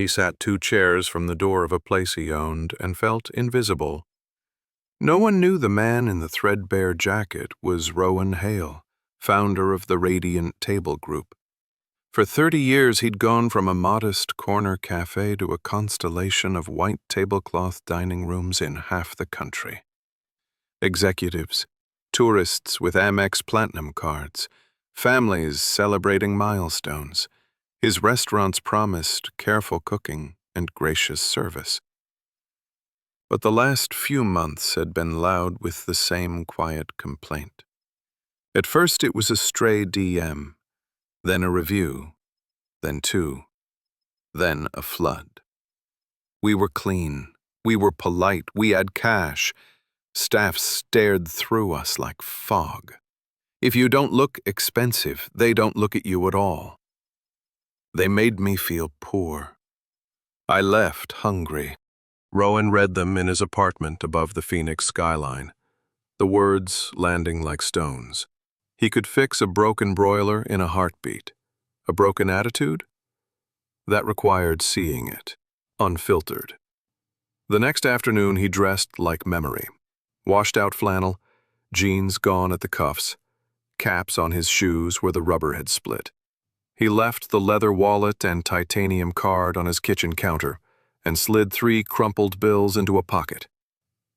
He sat 2 chairs from the door of a place he owned and felt invisible. No one knew the man in the threadbare jacket was Rowan Hale, founder of the Radiant Table Group. For 30 years he'd gone from a modest corner café to a constellation of white tablecloth dining rooms in half the country. Executives, tourists with Amex Platinum cards, families celebrating milestones. His restaurants promised careful cooking and gracious service. But the last few months had been loud with the same quiet complaint. At first it was a stray DM, then a review, then 2, then a flood. We were clean, we were polite, we had cash. Staff stared through us like fog. If you don't look expensive, they don't look at you at all. They made me feel poor. I left hungry. Rowan read them in his apartment above the Phoenix skyline, the words landing like stones. He could fix a broken broiler in a heartbeat. A broken attitude? That required seeing it, unfiltered. The next afternoon he dressed like memory. Washed-out flannel, jeans gone at the cuffs, caps on his shoes where the rubber had split. He left the leather wallet and titanium card on his kitchen counter and slid 3 crumpled bills into a pocket.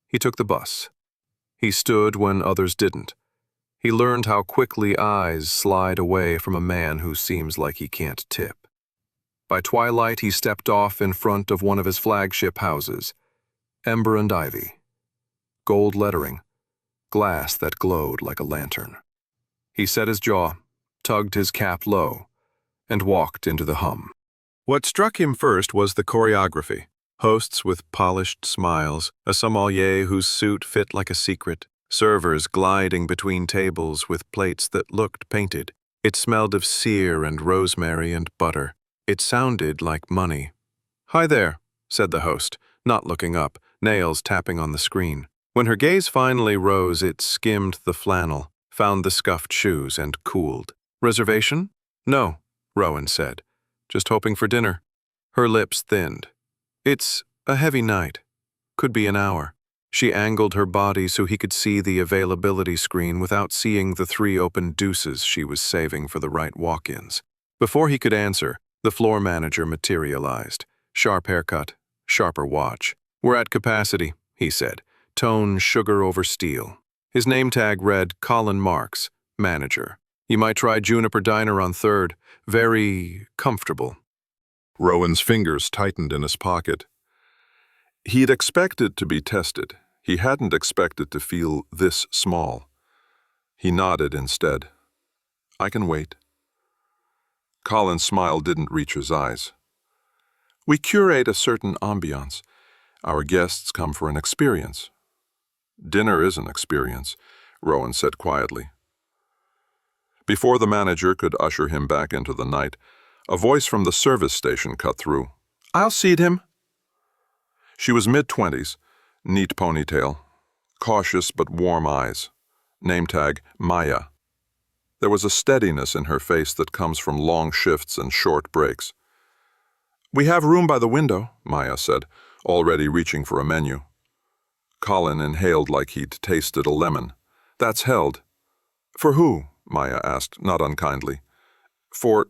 He took the bus. He stood when others didn't. He learned how quickly eyes slide away from a man who seems like he can't tip. By twilight, he stepped off in front of one of his flagship houses, Ember and Ivy. Gold lettering, glass that glowed like a lantern. He set his jaw, tugged his cap low, and walked into the hum. What struck him first was the choreography. Hosts with polished smiles, a sommelier whose suit fit like a secret, servers gliding between tables with plates that looked painted. It smelled of sear and rosemary and butter. It sounded like money. "Hi there," said the host, not looking up, nails tapping on the screen. When her gaze finally rose, it skimmed the flannel, found the scuffed shoes, and cooled. "Reservation?" "No," Rowan said. "Just hoping for dinner." Her lips thinned. "It's a heavy night. Could be an hour." She angled her body so he could see the availability screen without seeing the 3 open deuces she was saving for the right walk-ins. Before he could answer, the floor manager materialized. Sharp haircut, sharper watch. "We're at capacity," he said, tone sugar over steel. His name tag read Colin Marks, manager. "You might try Juniper Diner on 3rd. Very comfortable." Rowan's fingers tightened in his pocket. He'd expected to be tested. He hadn't expected to feel this small. He nodded instead. "I can wait." Colin's smile didn't reach his eyes. "We curate a certain ambiance. Our guests come for an experience." "Dinner is an experience," Rowan said quietly. Before the manager could usher him back into the night, a voice from the service station cut through. "I'll seat him." She was mid-20s, neat ponytail, cautious but warm eyes. Name tag, Maya. There was a steadiness in her face that comes from long shifts and short breaks. "We have room by the window," Maya said, already reaching for a menu. Colin inhaled like he'd tasted a lemon. "That's held." "For who?" Maya asked, not unkindly. "For,"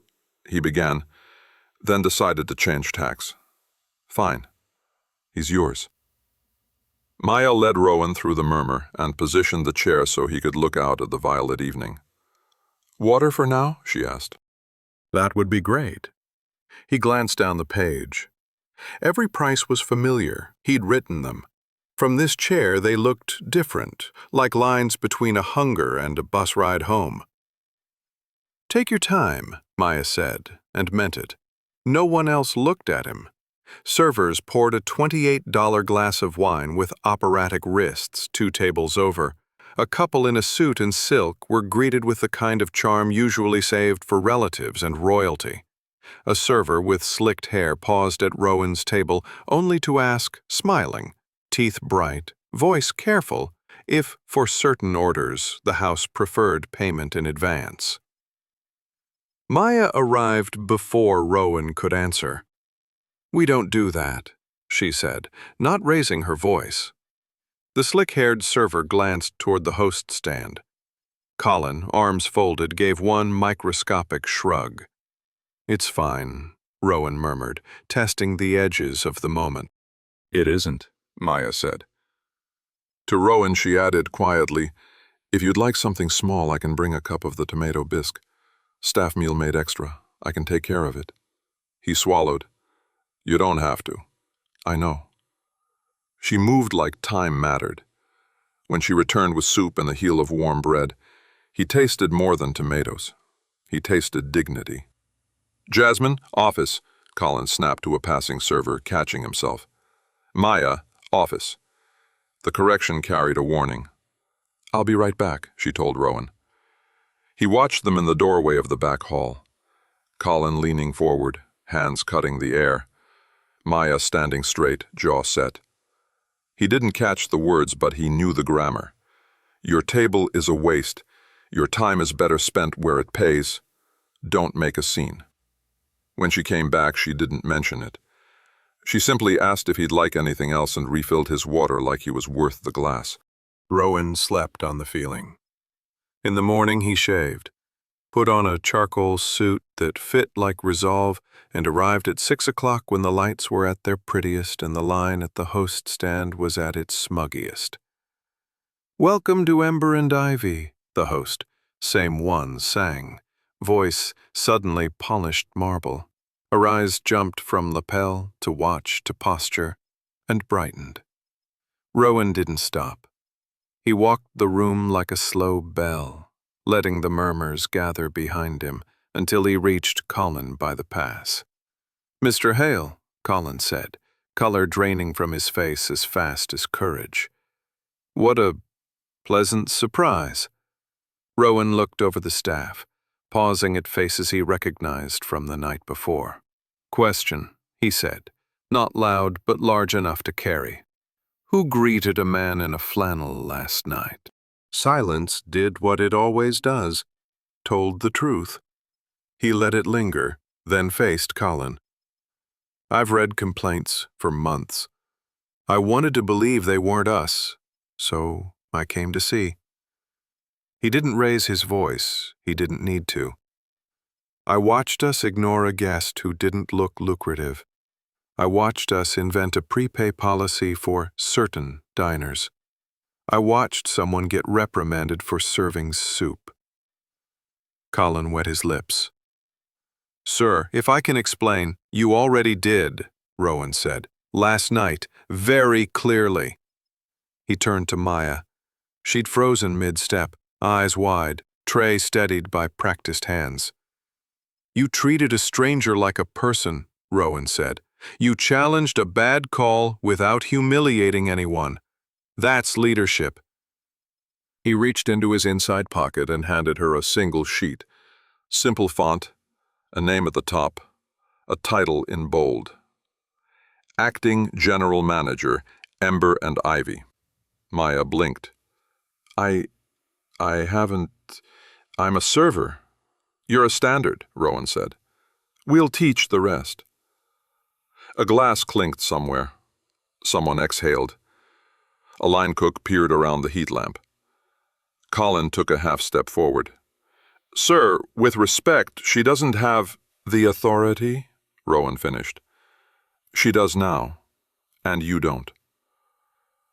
he began, then decided to change tacks. "Fine. He's yours." Maya led Rowan through the murmur and positioned the chair so he could look out at the violet evening. "Water for now?" she asked. "That would be great." He glanced down the page. Every price was familiar. He'd written them. From this chair they looked different, like lines between a hunger and a bus ride home. "Take your time," Maya said, and meant it. No one else looked at him. Servers poured a $28 glass of wine with operatic wrists 2 tables over. A couple in a suit and silk were greeted with the kind of charm usually saved for relatives and royalty. A server with slicked hair paused at Rowan's table only to ask, smiling, teeth bright, voice careful, if, for certain orders, the house preferred payment in advance. Maya arrived before Rowan could answer. "We don't do that," she said, not raising her voice. The slick-haired server glanced toward the host stand. Colin, arms folded, gave one microscopic shrug. "It's fine," Rowan murmured, testing the edges of the moment. "It isn't," Maya said. To Rowan she added quietly, "If you'd like something small, I can bring a cup of the tomato bisque. Staff meal made extra. I can take care of it." He swallowed. "You don't have to. I know." She moved like time mattered. When she returned with soup and a heel of warm bread, he tasted more than tomatoes. He tasted dignity. "Jasmine, office," Colin snapped to a passing server, catching himself. "Maya, office." The correction carried a warning. "I'll be right back," she told Rowan. He watched them in the doorway of the back hall. Colin leaning forward, hands cutting the air. Maya standing straight, jaw set. He didn't catch the words, but he knew the grammar. "Your table is a waste. Your time is better spent where it pays. Don't make a scene." When she came back, she didn't mention it. She simply asked if he'd like anything else and refilled his water like he was worth the glass. Rowan slept on the feeling. In the morning he shaved, put on a charcoal suit that fit like resolve, and arrived at 6 o'clock when the lights were at their prettiest and the line at the host stand was at its smuggiest. "Welcome to Ember and Ivy," the host, same one, sang, voice suddenly polished marble. Her eyes jumped from lapel to watch to posture and brightened. Rowan didn't stop. He walked the room like a slow bell, letting the murmurs gather behind him until he reached Colin by the pass. "Mr. Hale," Colin said, color draining from his face as fast as courage. "What a pleasant surprise." Rowan looked over the staff, pausing at faces he recognized from the night before. "Question," he said, not loud but large enough to carry. "Who greeted a man in a flannel last night?" Silence did what it always does, told the truth. He let it linger, then faced Colin. "I've read complaints for months. I wanted to believe they weren't us, so I came to see." He didn't raise his voice. He didn't need to. "I watched us ignore a guest who didn't look lucrative. I watched us invent a prepay policy for certain diners. I watched someone get reprimanded for serving soup." Colin wet his lips. "Sir, if I can explain—" "You already did," Rowan said. "Last night, very clearly." He turned to Maya. She'd frozen mid-step, eyes wide, tray steadied by practiced hands. "You treated a stranger like a person," Rowan said. "You challenged a bad call without humiliating anyone. That's leadership." He reached into his inside pocket and handed her a single sheet. Simple font, a name at the top, a title in bold. "Acting General Manager, Ember and Ivy." Maya blinked. I haven't... I'm a server." "You're a standard," Rowan said. "We'll teach the rest." A glass clinked somewhere. Someone exhaled. A line cook peered around the heat lamp. Colin took a half-step forward. "Sir, with respect, she doesn't have..." "The authority," Rowan finished. "She does now, and you don't."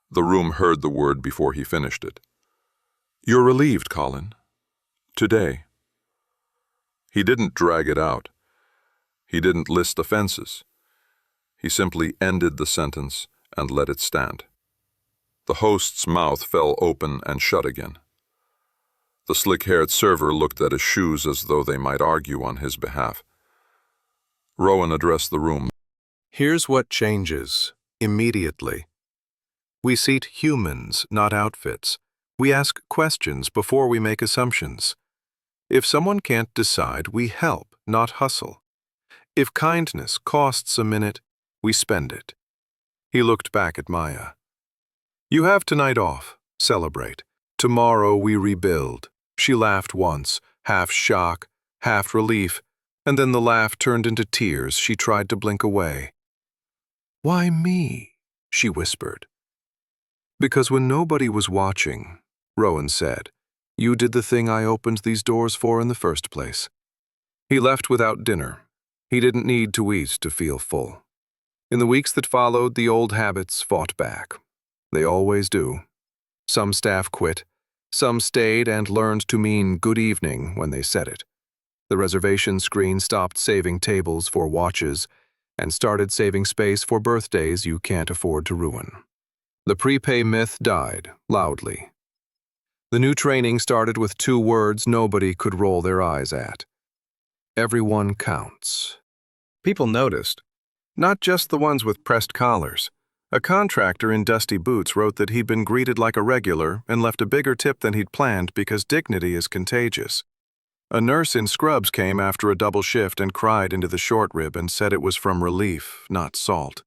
The room heard the word before he finished it. "You're relieved, Colin. Today." He didn't drag it out. He didn't list offenses. He simply ended the sentence and let it stand. The host's mouth fell open and shut again. The slick-haired server looked at his shoes as though they might argue on his behalf. Rowan addressed the room. "Here's what changes, immediately. We seat humans, not outfits. We ask questions before we make assumptions. If someone can't decide, we help, not hustle. If kindness costs a minute, we spend it." He looked back at Maya. "You have tonight off. Celebrate. Tomorrow we rebuild." She laughed once, half shock, half relief, and then the laugh turned into tears she tried to blink away. "Why me?" she whispered. "Because when nobody was watching," Rowan said, "you did the thing I opened these doors for in the first place." He left without dinner. He didn't need to eat to feel full. In the weeks that followed, the old habits fought back. They always do. Some staff quit. Some stayed and learned to mean good evening when they said it. The reservation screen stopped saving tables for watches and started saving space for birthdays you can't afford to ruin. The prepay myth died loudly. The new training started with 2 words nobody could roll their eyes at. Everyone counts. People noticed. Not just the ones with pressed collars. A contractor in dusty boots wrote that he'd been greeted like a regular and left a bigger tip than he'd planned because dignity is contagious. A nurse in scrubs came after a double shift and cried into the short rib and said it was from relief, not salt.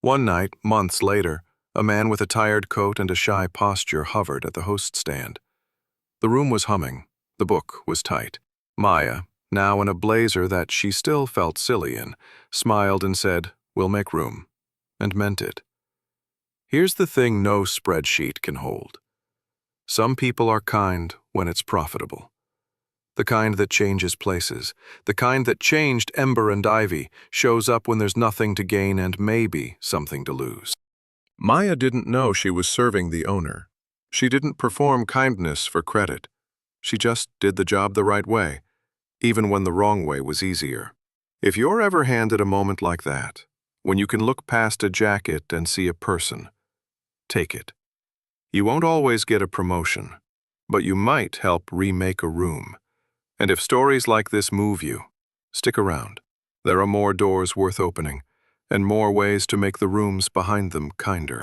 One night, months later, a man with a tired coat and a shy posture hovered at the host stand. The room was humming. The book was tight. Maya, now in a blazer that she still felt silly in, smiled and said, "We'll make room," and meant it. Here's the thing no spreadsheet can hold. Some people are kind when it's profitable. The kind that changes places, the kind that changed Ember and Ivy, shows up when there's nothing to gain and maybe something to lose. Maya didn't know she was serving the owner. She didn't perform kindness for credit. She just did the job the right way, even when the wrong way was easier. If you're ever handed a moment like that, when you can look past a jacket and see a person, take it. You won't always get a promotion, but you might help remake a room. And if stories like this move you, stick around. There are more doors worth opening, and more ways to make the rooms behind them kinder.